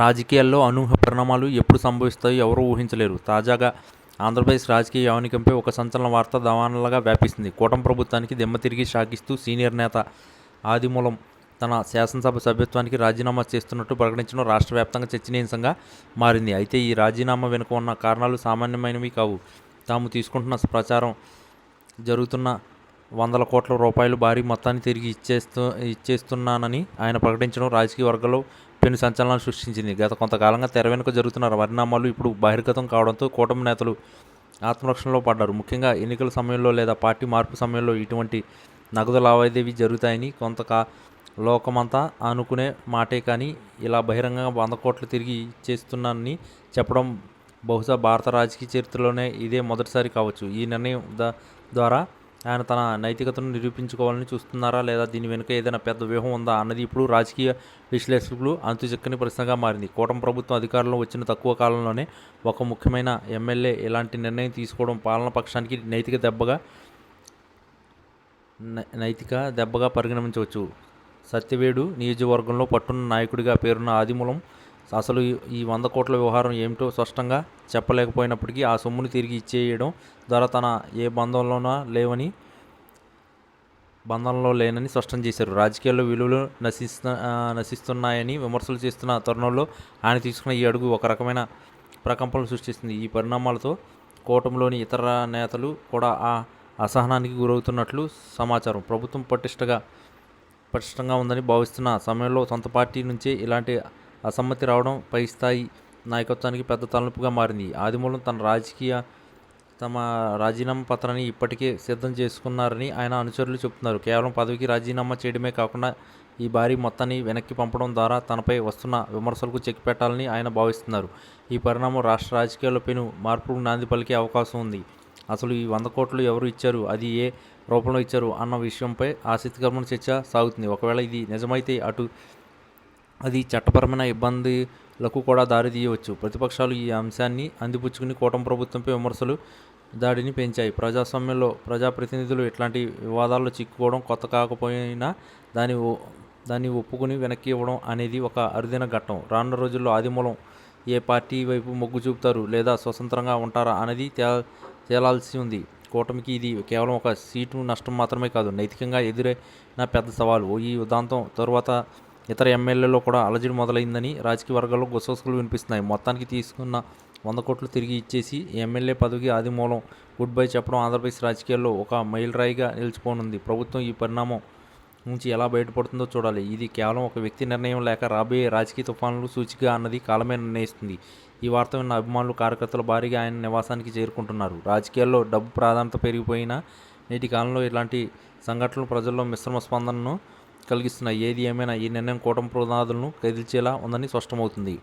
రాజకీయాల్లో అనూహ్య పరిణామాలు ఎప్పుడు సంభవిస్తాయో ఎవరూ ఊహించలేరు. తాజాగా ఆంధ్రప్రదేశ్ రాజకీయ యవనికంపై ఒక సంచలన వార్త దావానలుగా వ్యాపిస్తుంది. కూటమి ప్రభుత్వానికి దిమ్మ తిరిగి షాకిస్తూ సీనియర్ నేత ఆదిమూలం తన శాసనసభ సభ్యత్వానికి రాజీనామా చేస్తున్నట్టు ప్రకటించడం రాష్ట్ర వ్యాప్తంగా చర్చనీయాంశంగా మారింది. అయితే ఈ రాజీనామా వెనుక ఉన్న కారణాలు సామాన్యమైనవి కావు. తాము తీసుకుంటున్న ప్రచారం జరుగుతున్న వందల కోట్ల రూపాయలు భారీ మొత్తాన్ని తిరిగి ఇచ్చేస్తున్నానని ఆయన ప్రకటించడం రాజకీయ వర్గాల్లో పెను సంచలనాలు సృష్టించింది. గత కొంతకాలంగా తెర వెనుక జరుగుతున్న పరిణామాలు ఇప్పుడు బహిర్గతం కావడంతో కూటమి నేతలు ఆత్మరక్షణలో పడ్డారు. ముఖ్యంగా ఎన్నికల సమయంలో లేదా పార్టీ మార్పు సమయంలో ఇటువంటి నగదు లావాదేవీ జరుగుతాయని లోకమంతా అనుకునే మాటే. కానీ ఇలా బహిరంగంగా 100 కోట్లు తిరిగి ఇచ్చేస్తున్నానని చెప్పడం బహుశా భారత రాజకీయ చరిత్రలోనే ఇదే మొదటిసారి కావచ్చు. ఈ నిర్ణయం ద్వారా ఆయన తన నైతికతను నిరూపించుకోవాలని చూస్తున్నారా, లేదా దీని వెనుక ఏదైనా పెద్ద వ్యూహం ఉందా అన్నది ఇప్పుడు రాజకీయ విశ్లేషకులు అంతుచిక్కని ప్రశ్నగా మారింది. కూటమి ప్రభుత్వం అధికారంలో వచ్చిన తక్కువ కాలంలోనే ఒక ముఖ్యమైన ఎమ్మెల్యే ఇలాంటి నిర్ణయం తీసుకోవడం పాలనా పక్షానికి నైతిక దెబ్బగా పరిగణించవచ్చు. సత్యవేడు నియోజకవర్గంలో పట్టున్న నాయకుడిగా పేరున్న ఆదిమూలం అసలు ఈ 100 కోట్ల వ్యవహారం ఏమిటో స్పష్టంగా చెప్పలేకపోయినప్పటికీ ఆ సొమ్మును తిరిగి ఇచ్చేయడం ద్వారా తన ఏ బంధంలో లేనని స్పష్టం చేశారు. రాజకీయాల్లో విలువలు నశిస్తున్నాయని విమర్శలు చేస్తున్న తరుణంలో ఆయన తీసుకున్న ఈ అడుగు ఒక రకమైన ప్రకంపనలు సృష్టిస్తుంది. ఈ పరిణామాలతో కూటమిలోని ఇతర నేతలు కూడా ఆ అసహనానికి గురవుతున్నట్లు సమాచారం. ప్రభుత్వం పటిష్టంగా ఉందని భావిస్తున్న సమయంలో సొంత పార్టీ నుంచే ఇలాంటి అసమ్మతి రావడం పై స్థాయి నాయకత్వానికి పెద్ద తలనొప్పిగా మారింది. ఆదిమూలం తమ రాజీనామా పత్రాన్ని ఇప్పటికే సిద్ధం చేసుకున్నారని ఆయన అనుచరులు చెబుతున్నారు. కేవలం పదవికి రాజీనామా చేయడమే కాకుండా ఈ భారీ మొత్తాన్ని వెనక్కి పంపడం ద్వారా తనపై వస్తున్న విమర్శలకు చెక్ పెట్టాలని ఆయన భావిస్తున్నారు. ఈ పరిణామం రాష్ట్ర రాజకీయాల్లో పెను మార్పులకు నాంది పలికే అవకాశం ఉంది. అసలు ఈ 100 కోట్లు ఎవరు ఇచ్చారు, అది ఏ రూపంలో ఇచ్చారు అన్న విషయంపై ఆసక్తికరమైన చర్చ సాగుతుంది. ఒకవేళ ఇది నిజమైతే అది చట్టపరమైన ఇబ్బందులకు కూడా దారితీయవచ్చు. ప్రతిపక్షాలు ఈ అంశాన్ని అందిపుచ్చుకుని కూటమి ప్రభుత్వంపై విమర్శలు దాడిని పెంచాయి. ప్రజాస్వామ్యంలో ప్రజాప్రతినిధులు ఇట్లాంటి వివాదాల్లో చిక్కుకోవడం కొత్త కాకపోయినా దాన్ని ఒప్పుకుని వెనక్కి ఇవ్వడం అనేది ఒక అరుదైన ఘట్టం. రానున్న రోజుల్లో ఆదిమూలం ఏ పార్టీ వైపు మొగ్గు చూపుతారు, లేదా స్వతంత్రంగా ఉంటారా అనేది తేలాల్సి ఉంది. కూటమికి ఇది కేవలం ఒక సీటు నష్టం మాత్రమే కాదు, నైతికంగా ఎదురైన పెద్ద సవాలు. ఈ ఉదాంతం తరువాత ఇతర ఎమ్మెల్యేలో కూడా అలజడి మొదలైందని రాజకీయ వర్గాల్లో గుసగుసలు వినిపిస్తున్నాయి. మొత్తానికి తీసుకున్న 100 కోట్లు తిరిగి ఇచ్చేసి ఎమ్మెల్యే పదవికి ఆదిమూలం గుడ్ బై చెప్పడం ఆంధ్రప్రదేశ్ రాజకీయాల్లో ఒక మైలురాయిగా నిలిచిపోనుంది. ప్రభుత్వం ఈ పరిణామం నుంచి ఎలా బయటపడుతుందో చూడాలి. ఇది కేవలం ఒక వ్యక్తి నిర్ణయం లేక రాబోయే రాజకీయ తుఫానులు సూచిక అన్నది కాలమే నిర్ణయిస్తుంది. ఈ వార్త విన్న అభిమానులు, కార్యకర్తలు భారీగా ఆయన నివాసానికి చేరుకుంటున్నారు. రాజకీయాల్లో డబ్బు ప్రాధాన్యత పెరిగిపోయినా నేటి కాలంలో ఇలాంటి సంఘటనలు ప్రజల్లో మిశ్రమ స్పందనను కలిగిస్తున్నాయి. ఏది ఏమైనా ఈ నిర్ణయం కూటమి పునాదులను కదిల్చేలా ఉందని స్పష్టమవుతుంది.